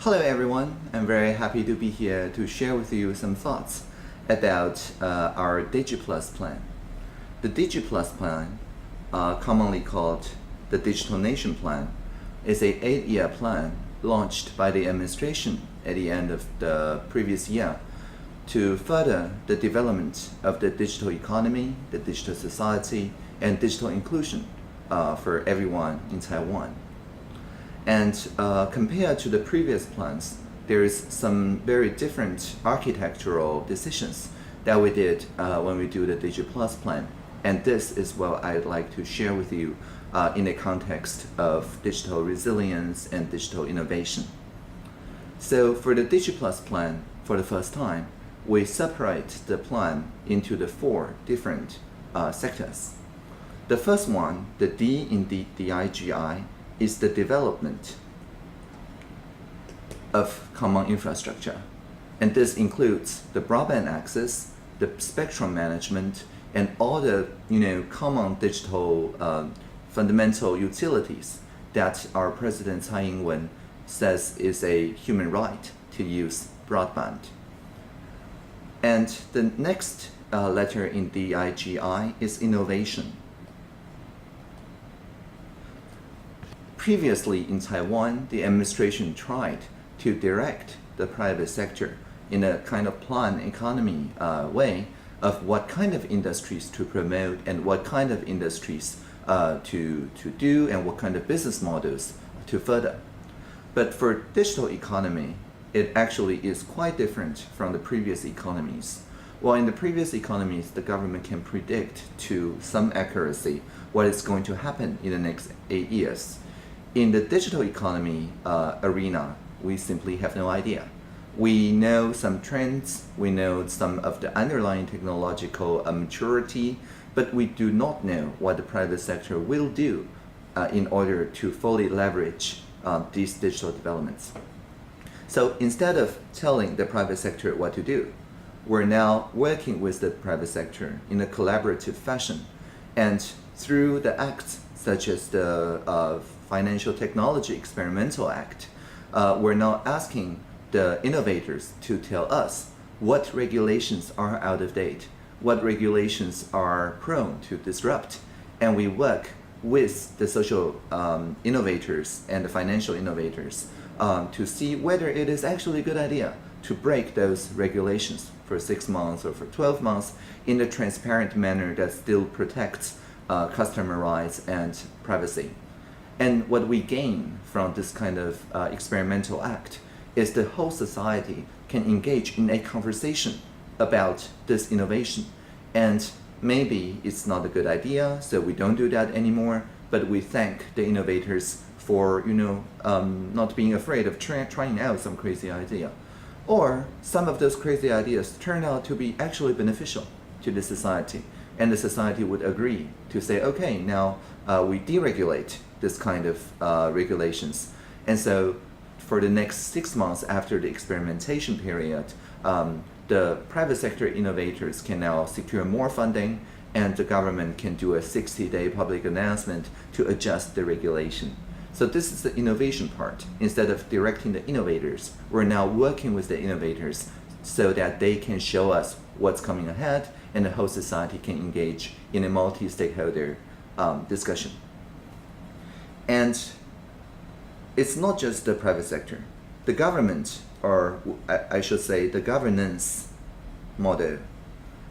Hello everyone, I'm very happy to be here to share with you some thoughts about our DIGI plan. The DIGI plan, commonly called the Digital Nation Plan, is an 8-year plan launched by the administration at the end of the previous year to further the development of the digital economy, the digital society, and digital inclusion for everyone in Taiwan. And compared to the previous plans, there is some very different architectural decisions that we did when we do the DIGI plan. And this is what I'd like to share with you in the context of digital resilience and digital innovation. So for the DIGI plan, for the first time, we separate the plan into the 4 different sectors. The first one, the D in the DIGI, is the development of common infrastructure. And this includes the broadband access, the spectrum management, and all the common digital fundamental utilities that our President Tsai Ing-wen says is a human right to use broadband. And the next letter in DIGI is innovation. Previously in Taiwan, the administration tried to direct the private sector in a kind of planned economy way of what kind of industries to promote and what kind of industries to do and what kind of business models to further. But for digital economy, it actually is quite different from the previous economies. While in the previous economies, the government can predict to some accuracy what is going to happen in the next 8 years. In the digital economy arena, we simply have no idea. We know some trends, we know some of the underlying technological maturity, but we do not know what the private sector will do in order to fully leverage these digital developments. So instead of telling the private sector what to do, we're now working with the private sector in a collaborative fashion. And through the acts such as the Financial Technology Experimental Act, we're now asking the innovators to tell us what regulations are out of date, what regulations are prone to disrupt, and we work with the social innovators and the financial innovators to see whether it is actually a good idea to break those regulations for 6 months or for 12 months in a transparent manner that still protects customer rights and privacy. And what we gain from this kind of experimental act is the whole society can engage in a conversation about this innovation. And maybe it's not a good idea, so we don't do that anymore, but we thank the innovators for not being afraid of trying out some crazy idea. Or some of those crazy ideas turn out to be actually beneficial to the society, and the society would agree to say, okay, now we deregulate this kind of regulations. And so for the next 6 months after the experimentation period, the private sector innovators can now secure more funding, and the government can do a 60-day public announcement to adjust the regulation. So this is the innovation part. Instead of directing the innovators, we're now working with the innovators so that they can show us what's coming ahead, and the whole society can engage in a multi-stakeholder discussion. And it's not just the private sector. The government, or I should say the governance model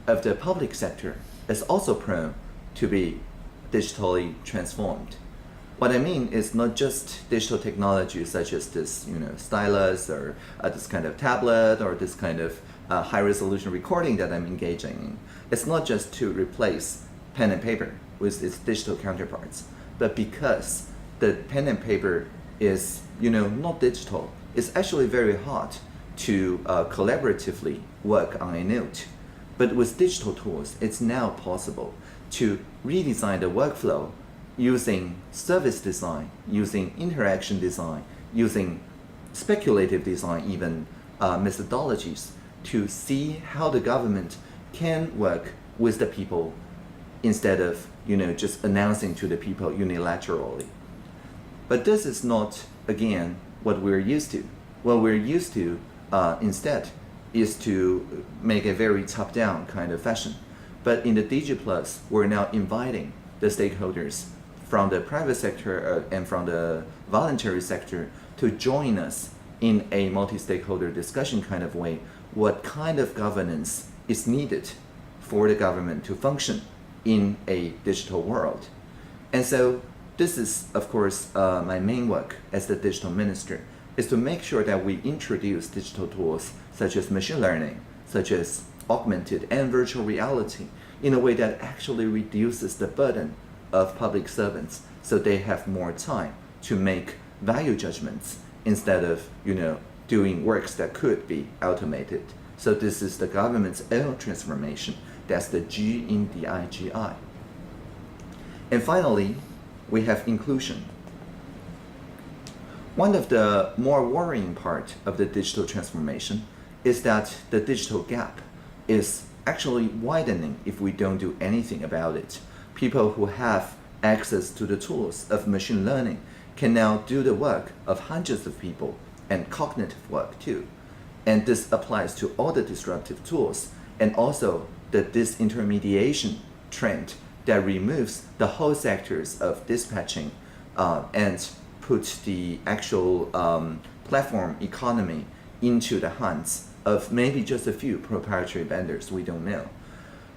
of the public sector, is also prone to be digitally transformed. What I mean is not just digital technology such as this stylus or this kind of tablet or this kind of high-resolution recording that I'm engaging in. It's not just to replace pen and paper with its digital counterparts, but because the pen and paper is not digital, it's actually very hard to collaboratively work on a note. But with digital tools, it's now possible to redesign the workflow using service design, using interaction design, using speculative design even methodologies to see how the government can work with the people instead of just announcing to the people unilaterally. But this is not, again, what we're used to. What we're used to instead is to make a very top-down kind of fashion. But in the DIGI Plus, we're now inviting the stakeholders from the private sector and from the voluntary sector to join us in a multi-stakeholder discussion kind of way. What kind of governance is needed for the government to function in a digital world? And so this is, of course, my main work as the digital minister, is to make sure that we introduce digital tools such as machine learning, such as augmented and virtual reality, in a way that actually reduces the burden of public servants so they have more time to make value judgments instead of, doing works that could be automated. So this is the government's own transformation. That's the G in DIGI. And finally, we have inclusion. One of the more worrying part of the digital transformation is that the digital gap is actually widening if we don't do anything about it. People who have access to the tools of machine learning can now do the work of hundreds of people and cognitive work too. And this applies to all the disruptive tools and also the disintermediation trend that removes the whole sectors of dispatching and puts the actual platform economy into the hands of maybe just a few proprietary vendors, we don't know.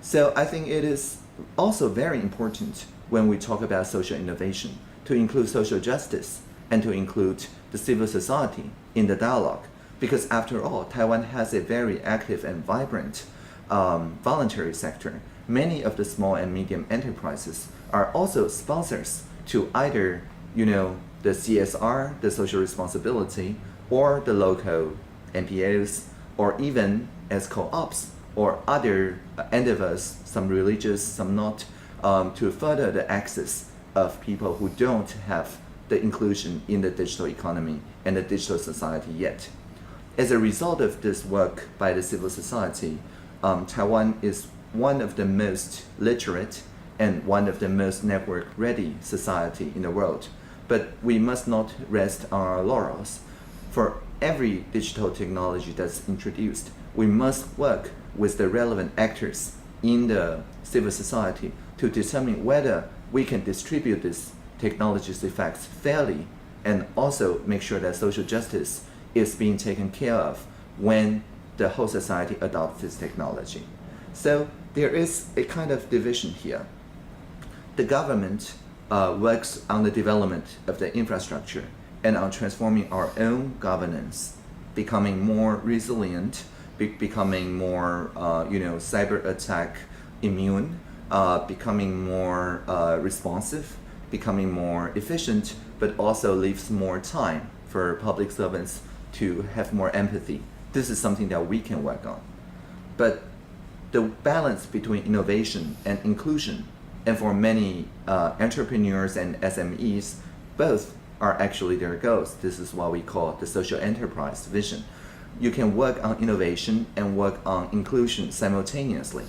So I think it is also very important when we talk about social innovation to include social justice and to include the civil society in the dialogue. Because after all, Taiwan has a very active and vibrant voluntary sector. Many of the small and medium enterprises are also sponsors to either, the CSR, the social responsibility, or the local NPOs, or even as co-ops or other endeavors, some religious, some not, to further the access of people who don't have the inclusion in the digital economy and the digital society yet. As a result of this work by the civil society, Taiwan is one of the most literate and one of the most network-ready society in the world. But we must not rest on our laurels. For every digital technology that's introduced, we must work with the relevant actors in the civil society to determine whether we can distribute this technology's effects fairly and also make sure that social justice is being taken care of when the whole society adopts this technology. So there is a kind of division here. The government works on the development of the infrastructure and on transforming our own governance, becoming more resilient, becoming more, cyber attack immune, becoming more responsive, becoming more efficient, but also leaves more time for public servants to have more empathy. This is something that we can work on. But the balance between innovation and inclusion, and for many entrepreneurs and SMEs, both are actually their goals. This is what we call the social enterprise vision. You can work on innovation and work on inclusion simultaneously.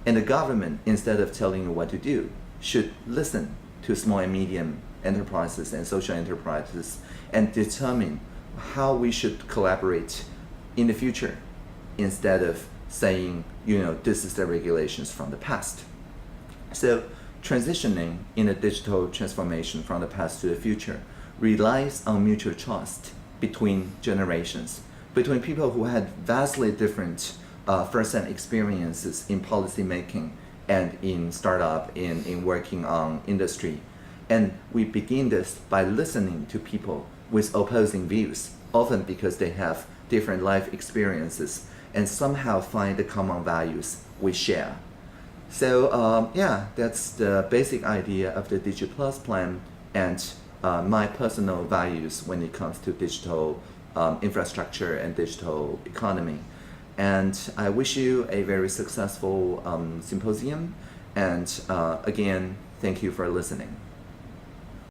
And the government, instead of telling you what to do, should listen to small and medium enterprises and social enterprises and determine how we should collaborate in the future instead of saying, this is the regulations from the past. So transitioning in a digital transformation from the past to the future relies on mutual trust between generations, between people who had vastly different first-hand experiences in policy making and in startup, in working on industry. And we begin this by listening to people with opposing views, often because they have different life experiences, and somehow find the common values we share. So that's the basic idea of the DIGI Plus plan and my personal values when it comes to digital infrastructure and digital economy. And I wish you a very successful symposium. And again, thank you for listening.